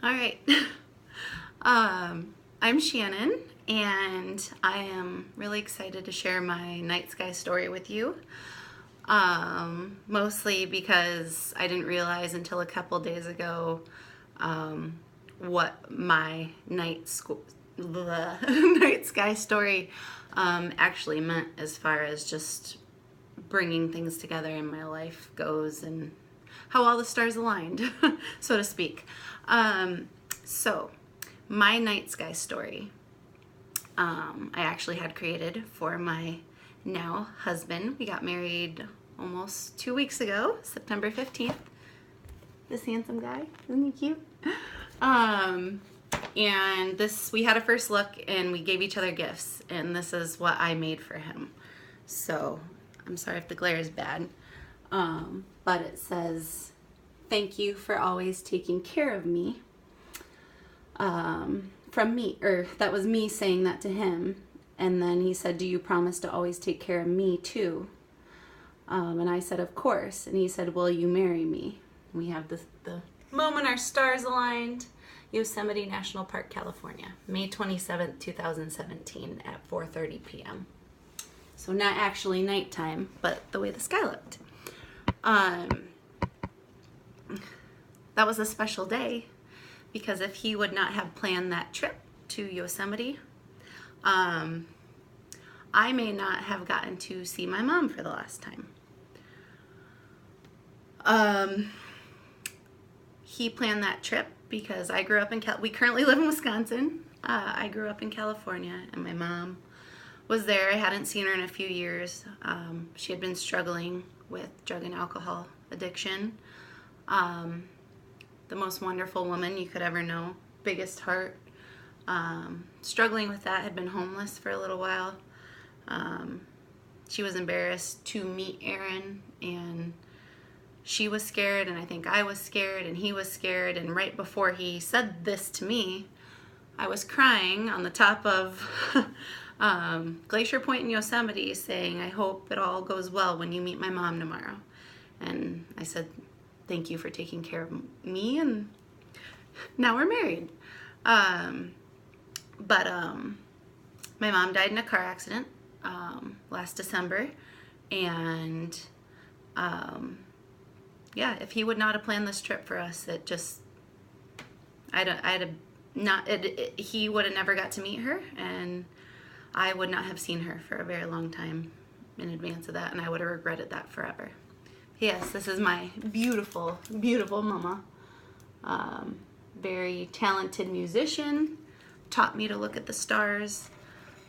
All right. I'm Shannon, and I am really excited to share my night sky story with you. Mostly because I didn't realize until a couple days ago what my night sky story actually meant as far as just bringing things together in my life goes and how all the stars aligned, so to speak. So, my night sky story, I actually had created for my now husband. We got married almost 2 weeks ago, September 15th. This handsome guy, isn't he cute? And we had a first look and we gave each other gifts, and this is what I made for him. So, I'm sorry if the glare is bad. But it says, "Thank you for always taking care of me." From me, or that was me saying that to him. And then he said, "Do you promise to always take care of me too?" And I said, "Of course." And he said, "Will you marry me?" We have the moment our stars aligned. Yosemite National Park, California, May 27th, 2017 at 4:30 p.m. So not actually nighttime, but the way the sky looked. That was a special day because if he would not have planned that trip to Yosemite, I may not have gotten to see my mom for the last time. He planned that trip because I grew up we currently live in Wisconsin. I grew up in California, and my mom was there. I hadn't seen her in a few years. She had been struggling with drug and alcohol addiction. The most wonderful woman you could ever know. Biggest heart. Struggling with that, had been homeless for a little while. She was embarrassed to meet Aaron, and she was scared, and I think I was scared, and he was scared. And right before he said this to me, I was crying on the top of Glacier Point in Yosemite saying, "I hope it all goes well when you meet my mom tomorrow." And I said, "Thank you for taking care of me," and now we're married. But my mom died in a car accident last December, and yeah, if he would not have planned this trip for us, he would have never got to meet her, and I would not have seen her for a very long time in advance of that, and I would have regretted that forever. Yes, this is my beautiful, beautiful mama. Very talented musician, taught me to look at the stars,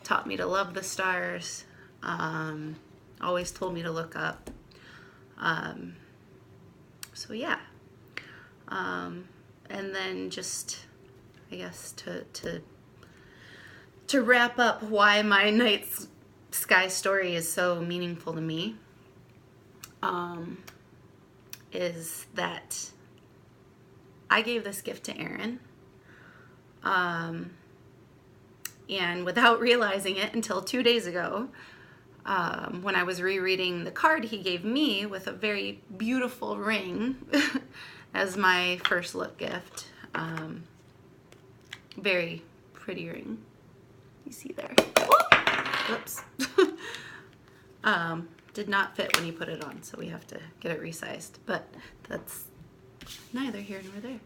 taught me to love the stars, always told me to look up. So yeah. And then just, I guess, to wrap up why my night sky story is so meaningful to me, is that I gave this gift to Aaron, and without realizing it until 2 days ago, when I was rereading the card he gave me with a very beautiful ring as my first look gift. Very pretty ring. You see there. Whoops. Did not fit when you put it on, so we have to get it resized. But that's neither here nor there.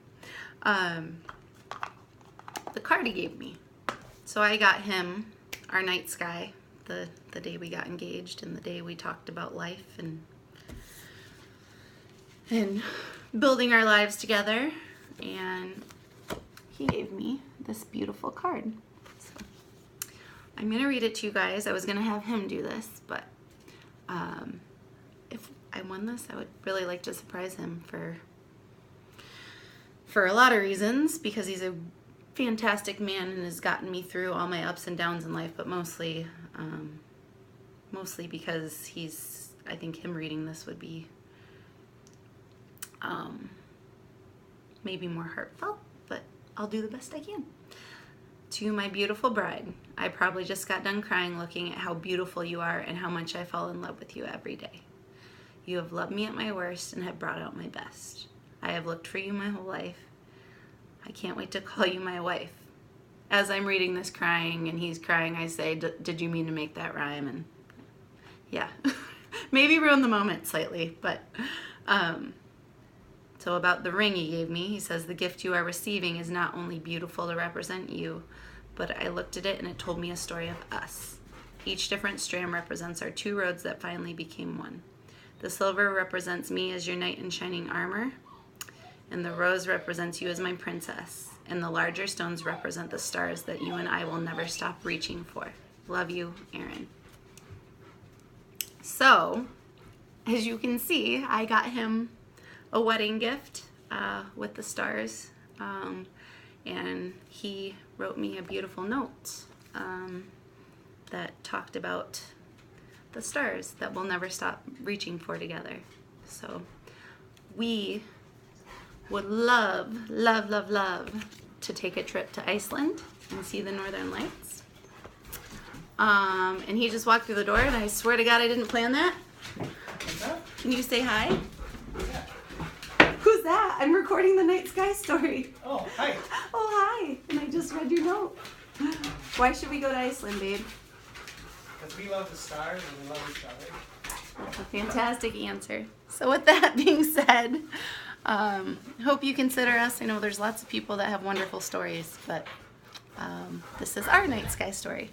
The card he gave me. So I got him our night sky the day we got engaged and the day we talked about life and building our lives together. And he gave me this beautiful card. So I'm going to read it to you guys. I was going to have him do this, but if I won this, I would really like to surprise him for a lot of reasons, because he's a fantastic man and has gotten me through all my ups and downs in life, but mostly because I think him reading this would be maybe more heartfelt, but I'll do the best I can. To my beautiful bride, I probably just got done crying looking at how beautiful you are and how much I fall in love with you every day. You have loved me at my worst and have brought out my best. I have looked for you my whole life. I I can't wait to call you my wife. As I'm reading this crying and he's crying, I say, did you mean to make that rhyme? And yeah, maybe ruin the moment slightly, but so about the ring he gave me, he says, the gift you are receiving is not only beautiful to represent you, but I looked at it and it told me a story of us. Each different strand represents our two roads that finally became one. The silver represents me as your knight in shining armor, and the rose represents you as my princess, and the larger stones represent the stars that you and I will never stop reaching for. Love you, Aaron. So, as you can see, I got him a wedding gift with the stars, and he wrote me a beautiful note that talked about the stars that we'll never stop reaching for together. So we would love to take a trip to Iceland and see the Northern Lights. And he just walked through the door, and I swear to God I didn't plan that. What's up? Can you say hi? Who's that? Who's that? I'm recording the night sky story. Oh, hi. Oh, hi. And I just read your note. Why should we go to Iceland, babe? Because we love the stars and we love each other. That's a fantastic answer. So with that being said, hope you consider us. I know there's lots of people that have wonderful stories, but this is our night sky story.